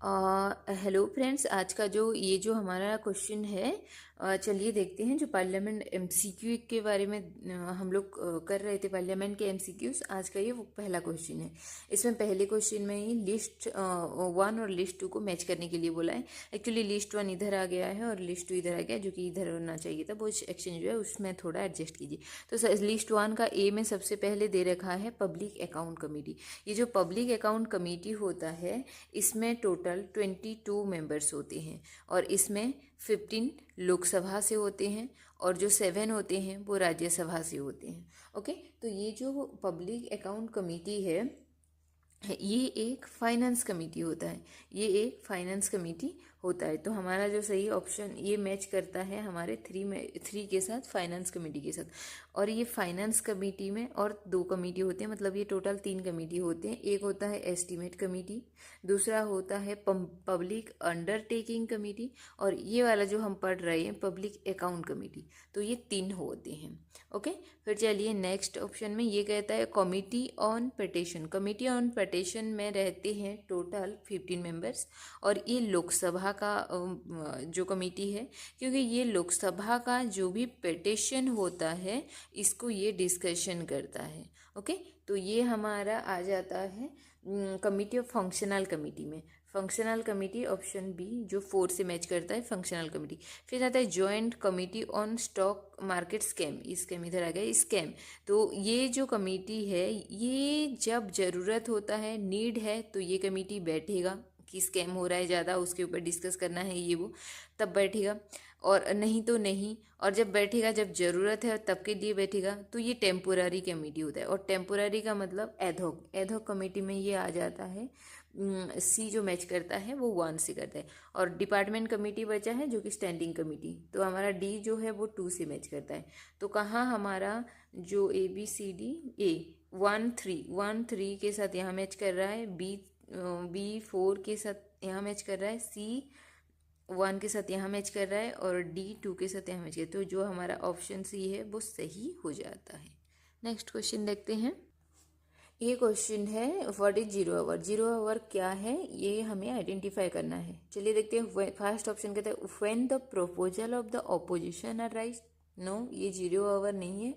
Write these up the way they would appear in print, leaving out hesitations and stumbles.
Hello friends, आज का जो हमारा क्वेश्चन है, चलिए देखते हैं। जो पार्लियामेंट एमसीक्यू के बारे में हम लोग कर रहे थे, पार्लियामेंट के एमसीक्यूज। आज का ये वो पहला क्वेश्चन है। इसमें पहले क्वेश्चन में ही लिस्ट वन और लिस्ट टू को मैच करने के लिए बोला है। एक्चुअली लिस्ट वन इधर आ गया है और लिस्ट टू इधर आ गया, जो कि इधर होना चाहिए था। वो एक्शन जो है उसमें थोड़ा एडजस्ट कीजिए। तो लिस्ट वन का ए में सबसे पहले दे रखा है पब्लिक अकाउंट कमेटी। ये जो पब्लिक अकाउंट कमेटी होता है, इसमें टोटल 22 मेंबर्स होते हैं और इसमें 15 लोकसभा से होते हैं और जो 7 होते हैं वो राज्यसभा से होते हैं। ओके, तो ये जो पब्लिक अकाउंट कमेटी है, ये एक फाइनेंस कमेटी होता है। ये एक फाइनेंस कमेटी होता है। तो हमारा जो सही ऑप्शन ये मैच करता है हमारे थ्री के साथ, फाइनेंस कमेटी के साथ। और ये फाइनेंस कमेटी में और 2 कमेटी होते हैं, मतलब ये टोटल 3 कमेटी होते हैं। एक होता है एस्टीमेट कमेटी, दूसरा होता है पब्लिक अंडरटेकिंग कमेटी, और ये वाला जो हम पढ़ रहे हैं पब्लिक अकाउंट कमेटी। तो ये 3 होते हैं। ओके, फिर चलिए नेक्स्ट ऑप्शन में ये कहता है committee on petition. Committee on petition में रहते हैं टोटल 15 मेंबर्स और ये लोकसभा का जो कमेटी है, क्योंकि ये लोकसभा का जो भी पिटीशन होता है इसको ये डिस्कशन करता है। ओके, तो ये हमारा आ जाता है कमिटी ऑफ फंक्शनल कमेटी में। फंक्शनल कमेटी ऑप्शन बी जो 4 से मैच करता है, फंक्शनल कमेटी। फिर आता है joint committee on stock market scam. Scam इधर आ गया, स्कैम। तो ये जो कमेटी है, ये जब ज़रूरत होता है, नीड है, तो ये कमेटी बैठेगा कि स्कैम हो रहा है ज़्यादा, उसके ऊपर डिस्कस करना है ये वो, तब बैठेगा। और नहीं तो नहीं। और जब बैठेगा जब ज़रूरत है तब के लिए बैठेगा। तो ये टेम्पोररी कमेटी होता है। और टेम्पोररी का मतलब एडहॉक। एडहॉक कमेटी में ये आ जाता है सी जो मैच करता है वो 1 से करता है। और डिपार्टमेंट कमेटी बचा है जो कि स्टैंडिंग कमेटी, तो हमारा डी जो है वो 2 से मैच करता है। तो कहाँ हमारा जो ABCD ए 1 3 के साथ यहाँ मैच कर रहा है, बी 4 के साथ यहाँ मैच कर रहा है, सी 1 के साथ यहाँ मैच कर रहा है और D 2 के साथ यहाँ मैच कर रहा है। तो जो हमारा ऑप्शन सी है वो सही हो जाता है। नेक्स्ट क्वेश्चन देखते हैं। ये क्वेश्चन है what is zero hour. Zero hour क्या है ये हमें आइडेंटिफाई करना है। चलिए देखते हैं। फर्स्ट ऑप्शन कहता है when the proposal of the opposition are raise. No, ये जीरो आवर नहीं है।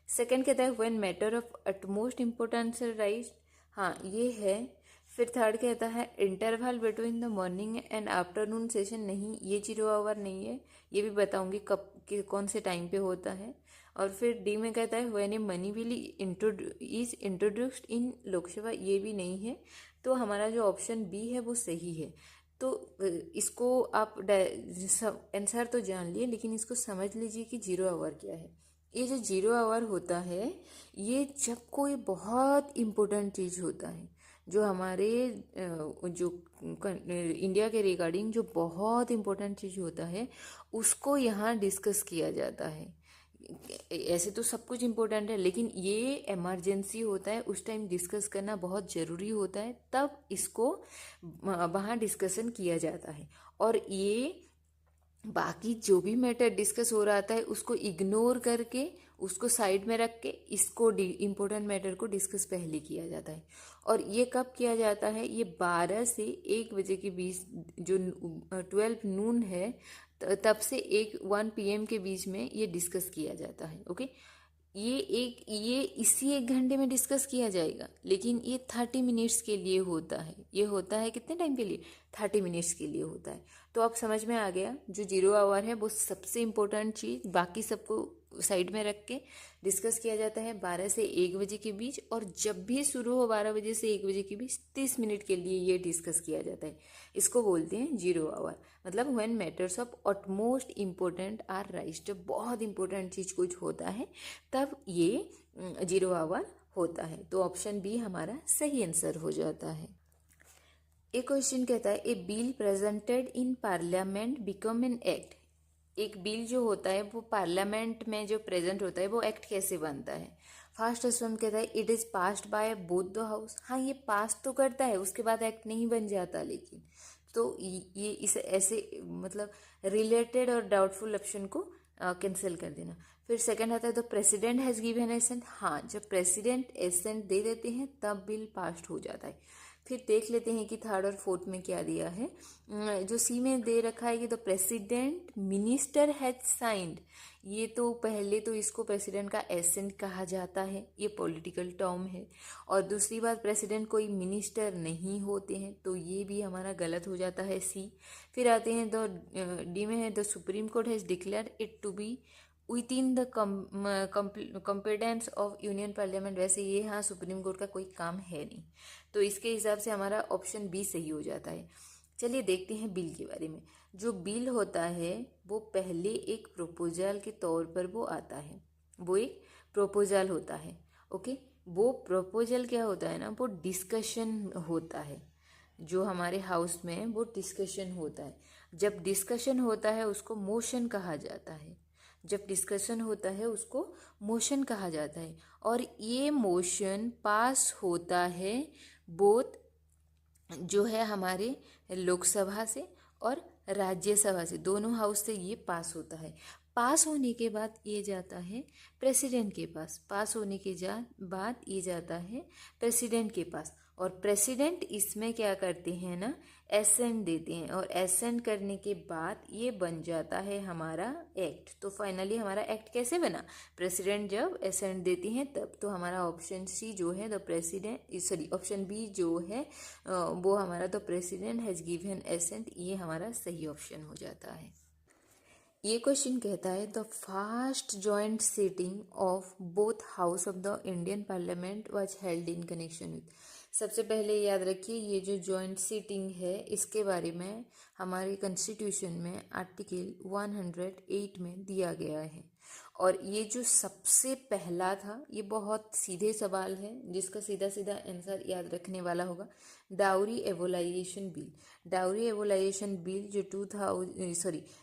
सेकंड कहता है when matter of utmost importance are raise. हाँ, ये है। फिर थर्ड कहता है interval between the morning and afternoon session. नहीं, ये जीरो आवर नहीं है। ये भी बताऊंगी कब कौन से टाइम पे होता है। और फिर डी में कहता है when a money bill is introduced in Lok Sabha. ये भी नहीं है। तो हमारा जो ऑप्शन बी है वो सही है। तो इसको आप आंसर तो जान लिए, लेकिन इसको समझ लीजिए कि जीरो आवर क्या है। ये जो जीरो आवर होता है, ये जब कोई बहुत इम्पोर्टेंट चीज़ होता है, जो हमारे जो इंडिया के रिगार्डिंग जो बहुत इम्पोर्टेंट चीज़ होता है, उसको यहाँ डिस्कस किया जाता है। ऐसे तो सब कुछ इम्पोर्टेंट है, लेकिन ये इमरजेंसी होता है, उस टाइम डिस्कस करना बहुत ज़रूरी होता है, तब इसको वहाँ डिस्कशन किया जाता है। और ये बाकी जो भी मैटर डिस्कस हो रहा था है उसको इग्नोर करके, उसको साइड में रख के, इसको इम्पोर्टेंट मैटर को डिस्कस पहले किया जाता है। और ये कब किया जाता है? ये 12 से 1 बजे के बीच, जो 12 नून है, तब से 1 PM के बीच में ये डिस्कस किया जाता है। ओके, ये इसी 1 घंटे में डिस्कस किया जाएगा, लेकिन ये 30 मिनट्स के लिए होता है। ये होता है कितने टाइम के लिए? 30 मिनट्स के लिए होता है। तो अब समझ में आ गया, जो जीरो आवर है वो सबसे इम्पोर्टेंट चीज़, बाकी सबको साइड में रख के डिस्कस किया जाता है 12 से 1 बजे के बीच। और जब भी शुरू हो 12 बजे से 1 बजे के बीच 30 मिनट के लिए ये डिस्कस किया जाता है। इसको बोलते हैं जीरो आवर। मतलब when matters of utmost important are raise, जब बहुत इंपॉर्टेंट चीज़ कुछ होता है तब ये जीरो आवर होता है। तो ऑप्शन बी हमारा सही आंसर हो जाता है। एक क्वेश्चन कहता है a bill presented in parliament become an act. एक बिल जो होता है वो पार्लियामेंट में जो प्रेजेंट होता है वो एक्ट कैसे बनता है? फर्स्ट ऑप्शन कहता है it is passed by both the house. हाँ, ये पास तो करता है, उसके बाद एक्ट नहीं बन जाता। लेकिन तो ये इसे ऐसे मतलब रिलेटेड और डाउटफुल ऑप्शन को कैंसिल कर देना। फिर सेकंड आता है the president has given assent. हाँ, जब प्रेसिडेंट एसेंट दे देते हैं तब बिल पास्ड हो जाता है। फिर देख लेते हैं कि थर्ड और फोर्थ में क्या दिया है। जो सी में दे रखा है कि the president minister has signed, ये तो पहले तो इसको प्रेसिडेंट का एसेंट कहा जाता है, ये पॉलिटिकल टर्म है। और दूसरी बात, प्रेसिडेंट कोई मिनिस्टर नहीं होते हैं, तो ये भी हमारा गलत हो जाता है सी। फिर आते हैं द डी में है the supreme court has declare it to be within the competence of union parliament. वैसे ये हाँ सुप्रीम कोर्ट का कोई काम है नहीं, तो इसके हिसाब से हमारा ऑप्शन बी सही हो जाता है। चलिए देखते हैं बिल के बारे में। जो बिल होता है वो पहले एक प्रोपोजल के तौर पर वो आता है, वो एक प्रोपोजल होता है। ओके, वो प्रोपोजल क्या होता है ना, वो डिस्कशन होता है। जो हमारे हाउस में वो डिस्कशन होता है। जब डिस्कशन होता है उसको मोशन कहा जाता है। जब डिस्कशन होता है उसको मोशन कहा जाता है। और ये मोशन पास होता है बोथ जो है हमारे लोकसभा से और राज्यसभा से, दोनों हाउस से ये पास होता है। पास होने के बाद ये जाता है प्रेसिडेंट के पास, पास होने के बाद ये जाता है प्रेसिडेंट के पास। और प्रेसिडेंट इसमें क्या करते हैं ना, एसेंट देते हैं, और एसेंट करने के बाद ये बन जाता है हमारा एक्ट। तो फाइनली हमारा एक्ट कैसे बना, प्रेसिडेंट जब एसेंट देती हैं तब। तो हमारा ऑप्शन सी जो है the president, sorry option B जो है वो हमारा the president has given assent, ये हमारा सही ऑप्शन हो जाता है। ये क्वेश्चन कहता है the first joint sitting of both house of the Indian parliament was held in connection with. सबसे पहले याद रखिए ये जो जॉइंट सिटिंग है इसके बारे में हमारे कॉन्स्टिट्यूशन में आर्टिकल 108 में दिया गया है। और ये जो सबसे पहला था, ये बहुत सीधे सवाल है जिसका सीधा सीधा आंसर याद रखने वाला होगा, डाउरी एबोलाइजेशन बिल। डाउरी एबोलाइजेशन बिल जो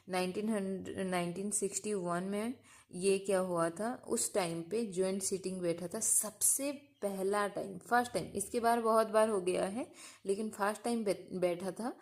1961 में ये क्या हुआ था, उस टाइम पे जॉइंट सिटिंग बैठा था सबसे पहला टाइम, फर्स्ट टाइम। इसके बार बहुत बार हो गया है लेकिन फर्स्ट टाइम बैठा था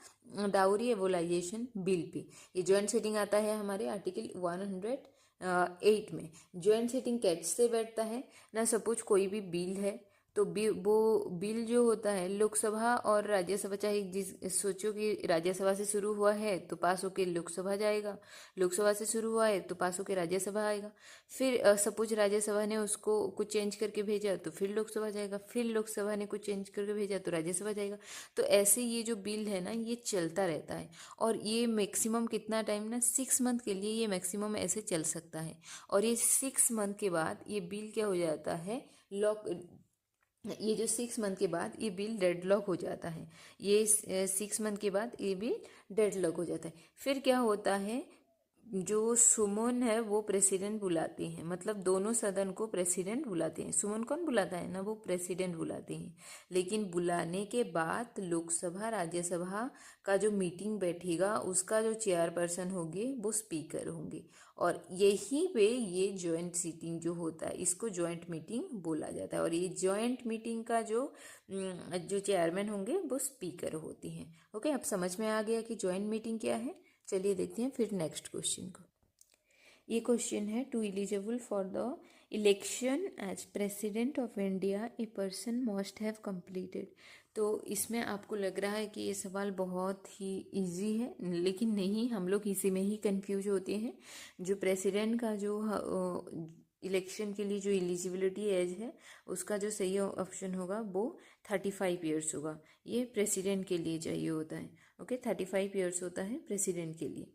डाउरी एबोलाइजेशन बिल पे। ये जॉइंट सिटिंग आता है हमारे आर्टिकल 108 में। जॉइंट सिटिंग कैसे बैठता है ना, सपोज कोई भी बिल है तो वो बिल जो होता है लोकसभा और राज्यसभा, चाहे जिस सोचो कि राज्यसभा से शुरू हुआ है तो पास होके लोकसभा जाएगा, लोकसभा से शुरू हुआ है तो पास होके राज्यसभा आएगा। फिर सपोज राज्यसभा ने उसको कुछ चेंज करके भेजा तो फिर लोकसभा जाएगा, फिर लोकसभा ने कुछ चेंज करके भेजा तो राज्यसभा जाएगा। तो ऐसे ये जो बिल है ना ये चलता रहता है। और ये मैक्सिमम कितना टाइम ना, 6 मंथ के लिए ये मैक्सिमम ऐसे चल सकता है। और ये 6 मंथ के बाद ये बिल क्या हो जाता है, ये जो 6 मंथ के बाद ये बिल डेडलॉक हो जाता है। ये 6 मंथ के बाद ये बिल डेडलॉक हो जाता है। फिर क्या होता है, जो सुमन है वो प्रेसिडेंट बुलाते हैं, मतलब दोनों सदन को प्रेसिडेंट बुलाते हैं। सुमन कौन बुलाता है ना, वो प्रेसिडेंट बुलाते हैं। लेकिन बुलाने के बाद लोकसभा राज्यसभा का जो मीटिंग बैठेगा उसका जो चेयरपर्सन होंगे वो स्पीकर होंगे। और यहीं पे ये जॉइंट सीटिंग जो होता है इसको जॉइंट मीटिंग बोला जाता है। और ये जॉइंट मीटिंग का जो चेयरमैन होंगे वो स्पीकर होती हैं। ओके, अब समझ में आ गया कि जॉइंट मीटिंग क्या है। चलिए देखते हैं फिर नेक्स्ट क्वेश्चन को। ये क्वेश्चन है to eligible for the election as president of India a person must have completed. तो इसमें आपको लग रहा है कि ये सवाल बहुत ही इजी है, लेकिन नहीं, हम लोग इसी में ही कंफ्यूज होते हैं। जो प्रेसिडेंट का जो इलेक्शन के लिए जो एलिजिबिलिटी एज है उसका जो सही ऑप्शन होगा वो 35 ईयर्स होगा। ये प्रेसिडेंट के लिए चाहिए होता है। ओके, 35 ईयर्स होता है प्रेसिडेंट के लिए।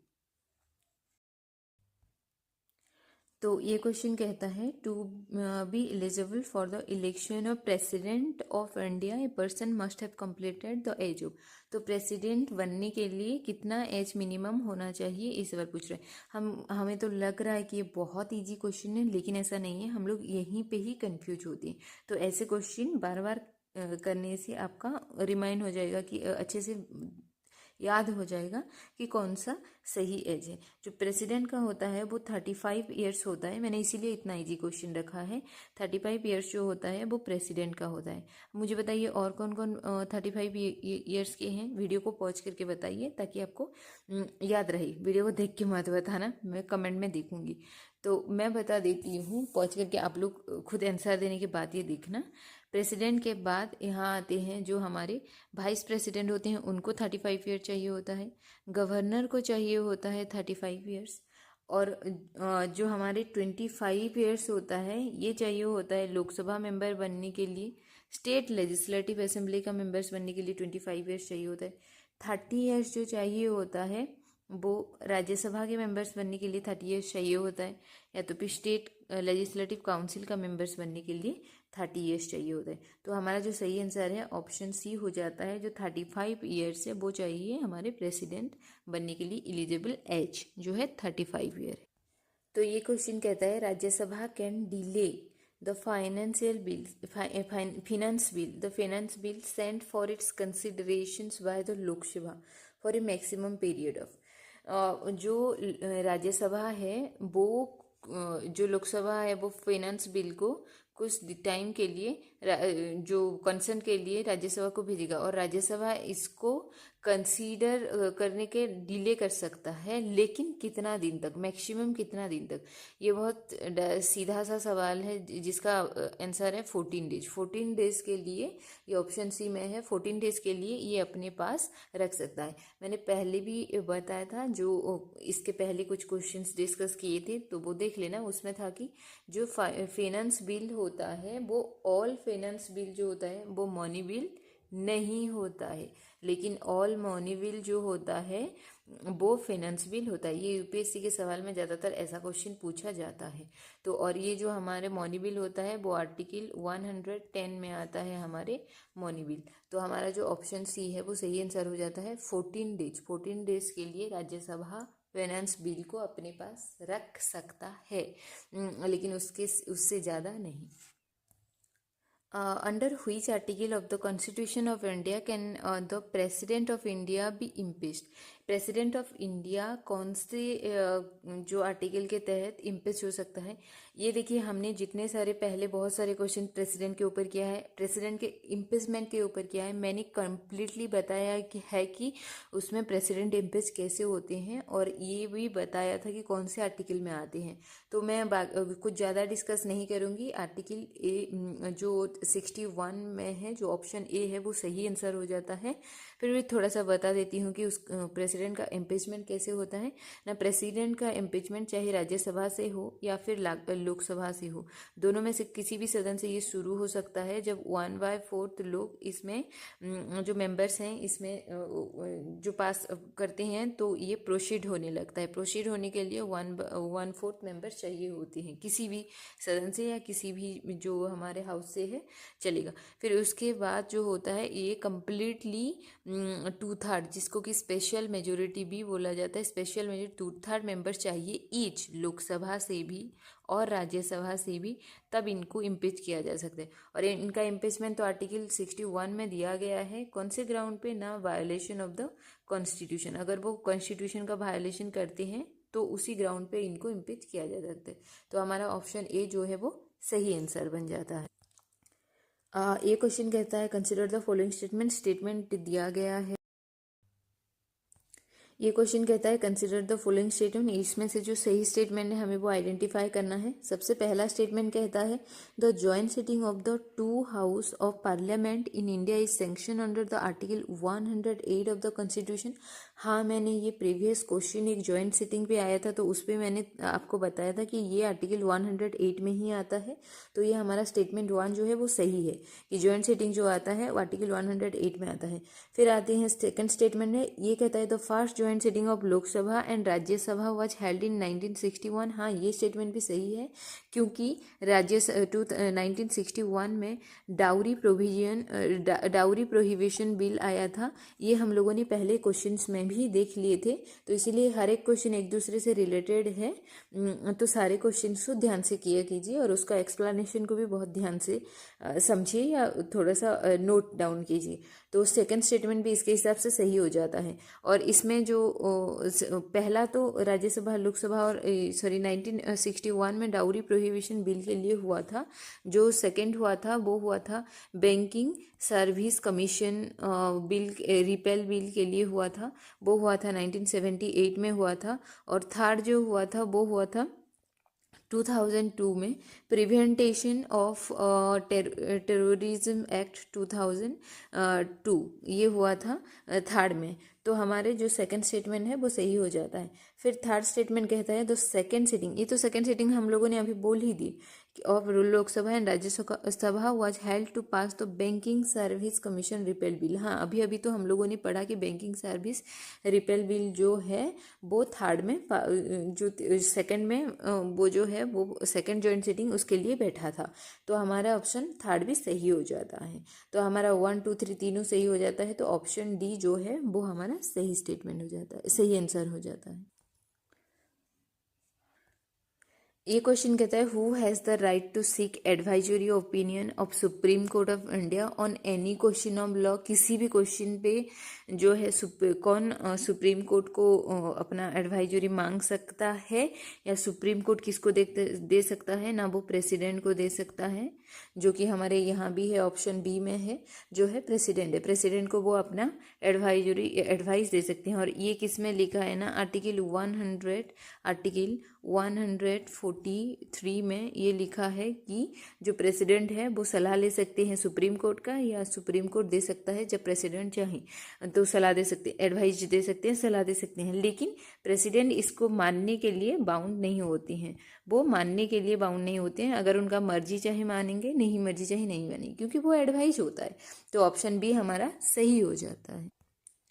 तो ये क्वेश्चन कहता है to be eligible for the election of president of India a person must have completed the age of. तो प्रेसिडेंट बनने के लिए कितना एज मिनिमम होना चाहिए इस बार पूछ रहे हैं। हमें तो लग रहा है कि ये बहुत इजी क्वेश्चन है, लेकिन ऐसा नहीं है, हम लोग यहीं पे ही कंफ्यूज होते हैं। तो ऐसे क्वेश्चन बार बार करने से आपका रिमाइंड हो जाएगा कि अच्छे से याद हो जाएगा कि कौन सा सही एज है। जो प्रेसिडेंट का होता है वो 35 ईयर्स होता है, मैंने इसीलिए इतना इजी क्वेश्चन रखा है। 35 ईयर्स जो होता है वो प्रेसिडेंट का होता है। मुझे बताइए और कौन कौन 35 ईयर्स के हैं, वीडियो को पॉज करके बताइए ताकि आपको याद रहे। वीडियो को देख के मत बताना, मैं कमेंट में देखूंगी। तो मैं बता देती हूँ, पहुँच करके आप लोग खुद आंसर देने के बाद ये देखना। प्रेसिडेंट के बाद यहाँ आते हैं जो हमारे वाइस प्रेसिडेंट होते हैं, उनको 35 ईयर चाहिए होता है। गवर्नर को चाहिए होता है 35 ईयर्स। और जो हमारे 25 ईयर्स होता है ये चाहिए होता है लोकसभा मेंबर बनने के लिए। स्टेट लेजिस्लेटिव असेंबली का मेंबर्स बनने के लिए 25 ईयर्स चाहिए होता है। 30 ईयर्स जो चाहिए होता है वो राज्यसभा के मेंबर्स बनने के लिए 30 ईयर्स चाहिए होता है, या तो फिर स्टेट लेजिस्लेटिव काउंसिल का मेंबर्स बनने के लिए 30 ईयर्स चाहिए होता है। तो हमारा जो सही आंसर है ऑप्शन सी हो जाता है, जो 35 ईयर्स है वो चाहिए हमारे प्रेसिडेंट बनने के लिए एलिजिबल एज जो है 35 ईयर है। तो ये क्वेश्चन कहता है Rajya Sabha can delay the financial bill finance bill sent for its considerations by the Lok Sabha for a maximum period of. जो राज्यसभा है वो जो लोकसभा है वो फाइनेंस बिल को कुछ टाइम के लिए जो कंसर्न के लिए राज्यसभा को भेजेगा, और राज्यसभा इसको कंसीडर करने के डिले कर सकता है, लेकिन कितना दिन तक, मैक्सिमम कितना दिन तक। ये बहुत सीधा सा सवाल है जिसका आंसर है 14 डेज। 14 डेज के लिए ये ऑप्शन सी में है, 14 डेज के लिए ये अपने पास रख सकता है। मैंने पहले भी बताया था, जो इसके पहले कुछ क्वेश्चंस डिस्कस किए थे तो वो देख लेना। उसमें था कि जो फाइनेंस बिल होता है वो ऑल फाइनेंस बिल जो होता है वो मनी बिल नहीं होता है, लेकिन ऑल मनी बिल जो होता है वो फाइनेंस बिल होता है। ये यूपीएससी के सवाल में ज़्यादातर ऐसा क्वेश्चन पूछा जाता है। तो और ये जो हमारे मनी बिल होता है वो आर्टिकल 110 में आता है हमारे मनी बिल। तो हमारा जो ऑप्शन सी है वो सही आंसर हो जाता है 14 डेज। 14 डेज के लिए राज्यसभा फाइनेंस बिल को अपने पास रख सकता है, लेकिन उससे ज़्यादा नहीं। Under which article of the Constitution of India can the President of India be impeached? President of India कौन से जो आर्टिकल के तहत इम्पीच हो सकता है? ये देखिए, हमने जितने सारे पहले बहुत सारे क्वेश्चन प्रेसिडेंट के ऊपर किया है, प्रेसिडेंट के इम्पीचमेंट के ऊपर किया है। मैंने कंप्लीटली बताया कि उसमें प्रेसिडेंट इम्पीच कैसे होते हैं, और ये भी बताया था कि कौन से आर्टिकल में आते हैं। तो मैं कुछ ज़्यादा डिस्कस नहीं करूँगी। आर्टिकल ए जो 61 में है, जो ऑप्शन ए है वो सही आंसर हो जाता है। फिर भी थोड़ा सा बता देती हूँ कि उस प्रेसिडेंट का इम्पीचमेंट कैसे होता है ना। प्रेसिडेंट का इम्पीचमेंट चाहे राज्यसभा से हो या फिर लोकसभा से हो, दोनों में से किसी भी सदन से ये शुरू हो सकता है। जब 1/4 लोग इसमें जो मेंबर्स हैं इसमें जो पास करते हैं तो ये प्रोसीड होने लगता है। प्रोसीड होने के लिए 1/4 मेंबर चाहिए होते हैं, किसी भी सदन से या किसी भी जो हमारे हाउस से है चलेगा। फिर उसके बाद जो होता है ये कम्प्लीटली 2/3, जिसको कि स्पेशल मेजोरिटी भी बोला जाता है। स्पेशल मेजोरिटी 2/3 मेंबर चाहिए ईच, लोकसभा से भी और राज्यसभा से भी, तब इनको इम्पीच किया जा सकता है। और इनका इम्पीचमेंट तो आर्टिकल 61 में दिया गया है। कौन से ग्राउंड पे ना? Violation of the constitution. अगर वो कॉन्स्टिट्यूशन का वायोलेशन करते हैं तो उसी ग्राउंड पे इनको इम्पीच किया जा सकता है। तो हमारा ऑप्शन ए जो है वो सही आंसर बन जाता है। ये क्वेश्चन कहता है consider the following statement. Statement दिया गया है। ये क्वेश्चन कहता है कंसिडर द फॉलोइंग स्टेटमेंट। इसमें से जो सही स्टेटमेंट है हमें वो आइडेंटिफाई करना है। सबसे पहला स्टेटमेंट कहता है the joint sitting of the 2 house of parliament in India is sanction under the article 108 of the constitution. हाँ, मैंने ये प्रीवियस क्वेश्चन एक जॉइंट सिटिंग पे आया था तो उस पर मैंने आपको बताया था कि ये आर्टिकल 108 में ही आता है। तो ये हमारा स्टेटमेंट 1 जो है वो सही है कि जॉइंट सिटिंग जो आता है वो आर्टिकल 108 में आता है। फिर आते हैं सेकंड स्टेटमेंट है। ये कहता है the first joint sitting of Lok Sabha and Rajya Sabha was held in 1961। हाँ, ये स्टेटमेंट भी सही है क्योंकि 1961 में डाउरी प्रोहिबिशन बिल आया था। ये हम लोगों ने पहले क्वेश्चंस में भी देख लिए थे, तो इसीलिए हर एक क्वेश्चन एक दूसरे से रिलेटेड है। तो सारे क्वेश्चंस को ध्यान से किया कीजिए और उसका एक्सप्लेनेशन को भी बहुत ध्यान से समझिए या थोड़ा सा नोट डाउन कीजिए। तो सेकंड स्टेटमेंट भी इसके हिसाब से सही हो जाता है। और इसमें जो पहला तो राज्यसभा लोकसभा और 1961 में डाउरी प्रोहिबिशन बिल के लिए हुआ था। जो सेकंड हुआ था वो हुआ था banking service commission bill, repel bill के लिए हुआ था। वो हुआ था 1978 में हुआ था। और थर्ड जो हुआ था वो हुआ था 2002 में प्रिवेंटेशन ऑफ टेररिज्म एक्ट 2002 ये हुआ था थर्ड में। तो हमारे जो सेकंड स्टेटमेंट है वो सही हो जाता है। फिर थर्ड स्टेटमेंट कहता है द सेकंड सिटिंग, ये तो सेकंड सिटिंग हम लोगों ने अभी बोल ही दी of Lok Sabha and Rajya Sabha was held to pass the banking service commission repeal bill. हाँ, अभी अभी तो हम लोगों ने पढ़ा कि बैंकिंग सर्विस रिपेल बिल जो है वो थर्ड में जो सेकंड में वो जो है वो सेकंड जॉइंट सिटिंग उसके लिए बैठा था। तो हमारा ऑप्शन थर्ड भी सही हो जाता है। तो हमारा 1 2 3 तीनों सही हो जाता है। तो ऑप्शन डी जो है वो हमारा सही स्टेटमेंट हो जाता है, सही आंसर हो जाता है। ये क्वेश्चन कहता है who has the right to seek advisory opinion of supreme court of India on any question of law. किसी भी क्वेश्चन पे जो है कौन सुप्रीम कोर्ट को अपना एडवाइजरी मांग सकता है, या सुप्रीम कोर्ट किसको दे सकता है ना, वो प्रेसिडेंट को दे सकता है, जो कि हमारे यहाँ भी है, ऑप्शन बी में है, जो है प्रेसिडेंट है। प्रेसिडेंट को वो अपना एडवाइस दे सकते हैं। और ये किस में लिखा है ना, आर्टिकल 143 में ये लिखा है कि जो प्रेसिडेंट है वो सलाह ले सकते हैं सुप्रीम कोर्ट का, या सुप्रीम कोर्ट दे सकता है जब प्रेसिडेंट चाहे तो सलाह दे सकते हैं, एडवाइस दे सकते हैं, सलाह दे सकते हैं। लेकिन प्रेसिडेंट इसको मानने के लिए बाउंड नहीं होते हैं, वो मानने के लिए बाउंड नहीं होते हैं। अगर उनका मर्जी चाहे मानेंगे, नहीं मर्जी चाहे नहीं मानेंगे, क्योंकि वो एडवाइस होता है। तो ऑप्शन बी हमारा सही हो जाता है।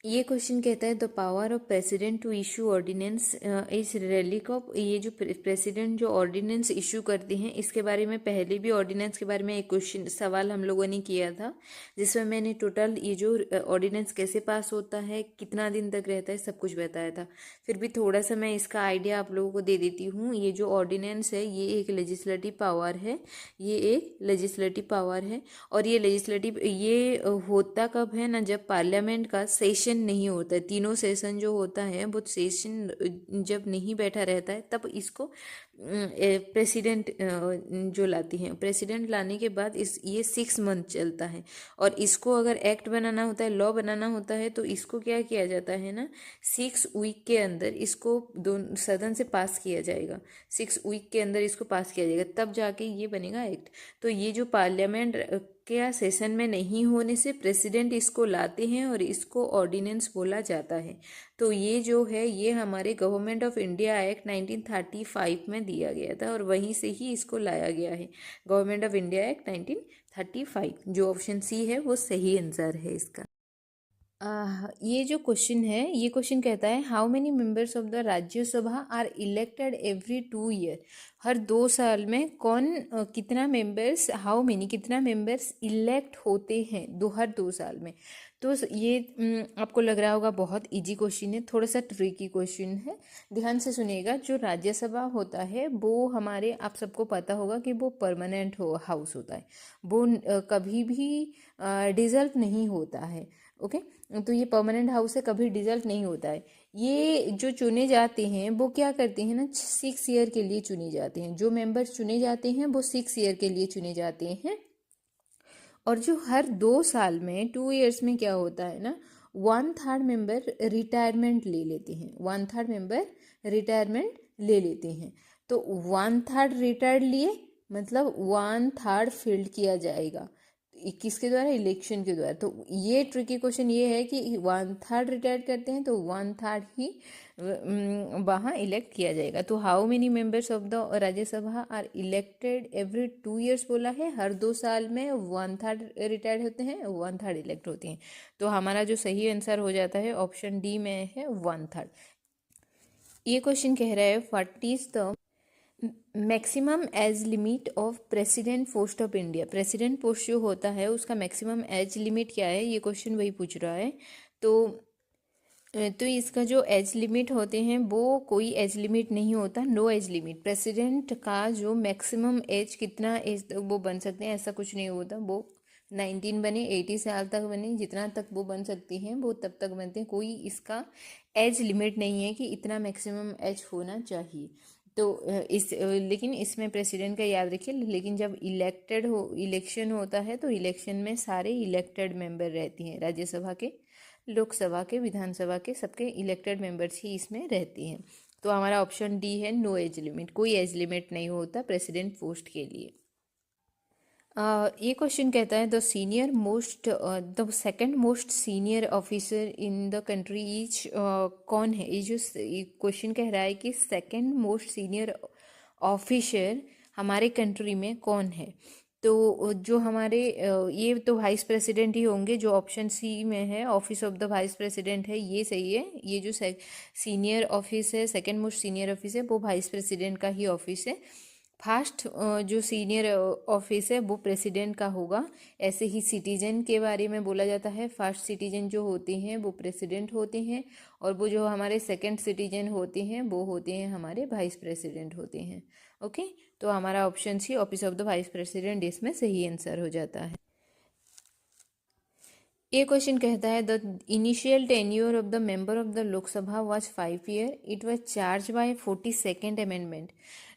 ये क्वेश्चन कहता है the power of president to issue ordinance is relic of. ये जो प्रेसिडेंट जो ऑर्डिनेंस इशू करते हैं, इसके बारे में पहले भी ऑर्डिनेंस के बारे में एक क्वेश्चन सवाल हम लोगों ने किया था, जिसमें मैंने टोटल ये जो ऑर्डिनेंस कैसे पास होता है, कितना दिन तक रहता है, सब कुछ बताया था। फिर भी थोड़ा सा मैं इसका आइडिया आप लोगों को दे देती हूँ। ये जो ऑर्डिनेंस है ये एक लेजिस्लेटिव पावर है, ये एक लेजिस्लेटिव पावर है। और ये लेजिस्लेटिव ये होता कब है ना, जब पार्लियामेंट का सेशन नहीं होता है। तीनों सेशन जो होता है वो सेशन जब नहीं बैठा रहता है तब इसको प्रेसिडेंट जो लाती हैं। प्रेसिडेंट लाने के बाद ये 6 मंथ चलता है। और इसको अगर एक्ट बनाना होता है, लॉ बनाना होता है, तो इसको क्या किया जाता है ना, 6 वीक के अंदर इसको दोनों सदन से पास किया जाएगा। 6 वीक के अंदर इसको पास किया जाएगा, तब जाके ये बनेगा एक्ट। तो ये जो पार्लियामेंट क्या सेशन में नहीं होने से प्रेसिडेंट इसको लाते हैं और इसको ऑर्डिनेंस बोला जाता है। तो ये जो है ये हमारे गवर्नमेंट ऑफ इंडिया एक्ट 1935 में दिया गया था, और वहीं से ही इसको लाया गया है। गवर्नमेंट ऑफ इंडिया एक्ट 1935, जो ऑप्शन सी है वो सही आंसर है इसका। ये जो क्वेश्चन है, ये क्वेश्चन कहता है how many members of the Rajya Sabha are elected every 2 year. हर 2 साल में कितना मेंबर्स, हाउ मेनी कितना मेंबर्स इलेक्ट होते हैं हर 2 साल में। तो ये आपको लग रहा होगा बहुत इजी क्वेश्चन है, थोड़ा सा ट्रिकी क्वेश्चन है। ध्यान से सुनिएगा। जो राज्यसभा होता है वो हमारे, आप सबको पता होगा कि वो परमानेंट हाउस होता है, वो कभी भी डिसॉल्व नहीं होता है। ओके, तो ये परमानेंट हाउस है, कभी डिसॉल्व नहीं होता है। ये जो चुने जाते हैं वो क्या करते हैं ना, 6 ईयर के लिए चुने जाते हैं। जो मेंबर्स चुने जाते हैं वो 6 ईयर के लिए चुने जाते हैं। और जो हर 2 साल में 2 ईयर्स में क्या होता है ना, 1/3 मेंबर रिटायरमेंट ले लेते हैं। 1/3 मेंबर रिटायरमेंट ले लेते हैं। तो 1/3 रिटायर्ड लिए मतलब 1/3 फिल्ड किया जाएगा किसके द्वारा, इलेक्शन के द्वारा। तो ये ट्रिकी क्वेश्चन ये है कि 1/3 रिटायर करते हैं तो 1/3 ही वहाँ इलेक्ट किया जाएगा। तो how many members of the Rajya Sabha are elected every 2 years बोला है, हर 2 साल में 1/3 रिटायर्ड होते हैं, 1/3 इलेक्ट होते हैं। तो हमारा जो सही आंसर हो जाता है ऑप्शन डी में है 1/3। ये क्वेश्चन कह रहा है what is the maximum age limit of president post of India. President post जो होता है उसका मैक्सिमम एज लिमिट क्या है, ये क्वेश्चन वही पूछ रहा है। तो इसका जो एज लिमिट होते हैं वो कोई एज लिमिट नहीं होता, नो एज लिमिट। प्रेसिडेंट का जो मैक्सिमम एज कितना एज तक वो बन सकते हैं ऐसा कुछ नहीं होता। वो 19 बने, 80 साल तक बने, जितना तक वो बन सकती हैं वो तब तक बनते हैं। कोई इसका एज लिमिट नहीं है कि इतना मैक्सिमम एज होना चाहिए। तो लेकिन इसमें प्रेसिडेंट का याद रखिए। लेकिन जब इलेक्शन होता है तो इलेक्शन में सारे इलेक्टेड मेंबर रहती हैं, राज्यसभा के, लोकसभा के, विधानसभा के, सबके इलेक्टेड मेंबर्स ही इसमें रहती हैं। तो हमारा ऑप्शन डी है नो एज लिमिट, कोई एज लिमिट नहीं होता प्रेसिडेंट पोस्ट के लिए। ये क्वेश्चन कहता है the second most senior officer in the country is कौन है। ये जो क्वेश्चन कह रहा है कि सेकंड मोस्ट सीनियर ऑफिसर हमारे कंट्री में कौन है, तो जो हमारे ये तो वाइस प्रेसिडेंट ही होंगे, जो ऑप्शन सी में है office of the vice president है, ये सही है। ये जो सीनियर ऑफिस है, सेकंड मोस्ट सीनियर ऑफिस है, वो वाइस प्रेसिडेंट का ही ऑफिस है। फर्स्ट जो सीनियर ऑफिस है वो प्रेसिडेंट का होगा। ऐसे ही सिटीजन के बारे में बोला जाता है, फर्स्ट सिटीजन जो होते हैं वो प्रेसिडेंट होते हैं, और वो जो हमारे सेकंड सिटीजन होते हैं वो होते हैं हमारे वाइस प्रेसिडेंट होते हैं। ओके, तो हमारा option C office of the vice president इसमें सही आंसर हो जाता है। ये क्वेश्चन कहता है the initial tenure of the member of the Lok Sabha was 5 year, it was charge by 42nd amendment.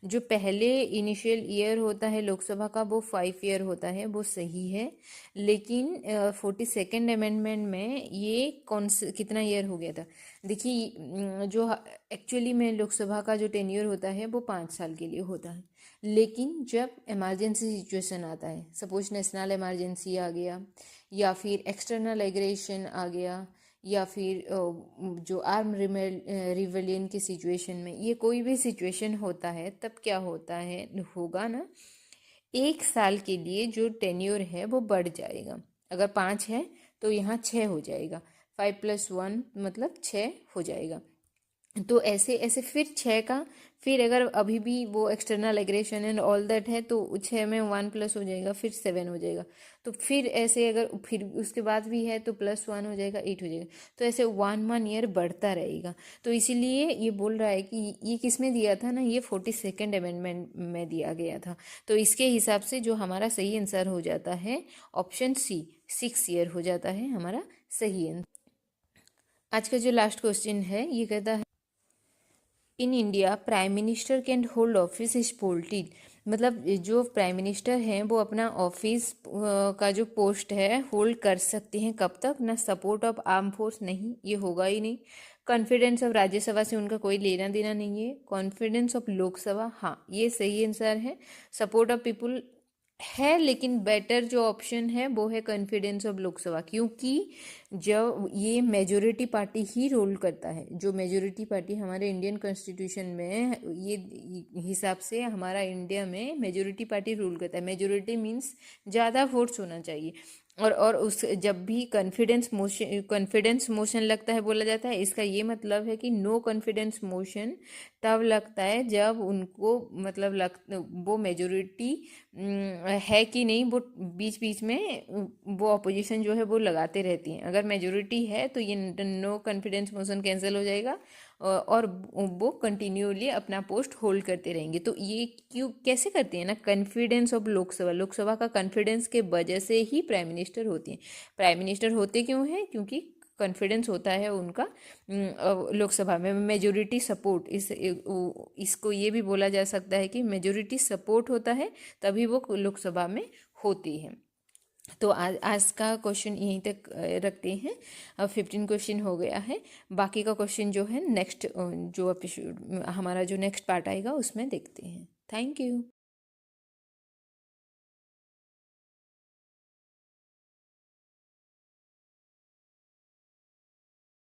जो पहले इनिशियल ईयर होता है लोकसभा का वो 5 ईयर होता है, वो सही है। लेकिन 42nd अमेंडमेंट में ये कितना ईयर हो गया था। देखिए जो एक्चुअली में लोकसभा का जो टेन्योर होता है वो 5 साल के लिए होता है, लेकिन जब इमरजेंसी सिचुएशन आता है, सपोज नेशनल इमरजेंसी आ गया, या फिर एक्सटर्नल एग्रेशन आ गया, या फिर जो आर्म रिवेलियन की सिचुएशन में, ये कोई भी सिचुएशन होता है, तब क्या होता है होगा ना, 1 साल के लिए जो टेन्योर है वो बढ़ जाएगा। अगर 5 है तो यहाँ 6 हो जाएगा, 5 + 1 मतलब 6 हो जाएगा। तो ऐसे ऐसे फिर 6 का, फिर अगर अभी भी वो external aggression and all that है तो 6 में 1 प्लस हो जाएगा, फिर 7 हो जाएगा। तो फिर ऐसे अगर फिर उसके बाद भी है तो +1 हो जाएगा, 8 हो जाएगा। तो ऐसे 1 ईयर बढ़ता रहेगा। तो इसीलिए ये बोल रहा है कि ये किस में दिया था ना, ये 42nd अमेंडमेंट में दिया गया था। तो इसके हिसाब से जो हमारा सही आंसर हो जाता है ऑप्शन सी, 6 ईयर हो जाता है हमारा सही आंसर। आज का जो लास्ट क्वेश्चन है ये कहता है in India prime minister can hold office is पोल्टिड। मतलब जो प्राइम मिनिस्टर हैं वो अपना ऑफिस का जो पोस्ट है होल्ड कर सकते हैं, कब तक ना, सपोर्ट ऑफ आर्म फोर्स नहीं, ये होगा ही नहीं। कॉन्फिडेंस ऑफ राज्यसभा से उनका कोई लेना देना नहीं है। कॉन्फिडेंस ऑफ लोकसभा, हाँ ये सही आंसर है। सपोर्ट ऑफ पीपुल है, लेकिन बेटर जो ऑप्शन है वो है कॉन्फिडेंस ऑफ लोकसभा, क्योंकि जब ये मेजोरिटी पार्टी ही रोल करता है, जो मेजोरिटी पार्टी हमारे इंडियन कॉन्स्टिट्यूशन में ये हिसाब से हमारा इंडिया में मेजोरिटी पार्टी रूल करता है। मेजोरिटी मीन्स ज़्यादा वोट्स होना चाहिए, और उस जब भी कॉन्फिडेंस मोशन लगता है बोला जाता है, इसका ये मतलब है कि नो कॉन्फिडेंस मोशन तब लगता है जब उनको मतलब वो मेजोरिटी है कि नहीं, वो बीच बीच में वो अपोजिशन जो है वो लगाते रहती हैं। अगर मेजोरिटी है तो ये नो कॉन्फिडेंस मोशन कैंसिल हो जाएगा, और वो कंटिन्यूअली अपना पोस्ट होल्ड करते रहेंगे। तो ये क्यों कैसे करते हैं ना, कॉन्फिडेंस ऑफ लोकसभा का कॉन्फिडेंस के वजह से ही प्राइम मिनिस्टर होती हैं। प्राइम मिनिस्टर होते क्यों हैं, क्योंकि कॉन्फिडेंस होता है उनका लोकसभा में, मेजोरिटी सपोर्ट। इसको ये भी बोला जा सकता है कि मेजोरिटी सपोर्ट होता है तभी वो लोकसभा में होती है। तो आज का क्वेश्चन यहीं तक रखते हैं। अब 15 क्वेश्चन हो गया है, बाकी का क्वेश्चन जो है नेक्स्ट जो एपिसोड हमारा जो नेक्स्ट पार्ट आएगा उसमें देखते हैं। Thank you.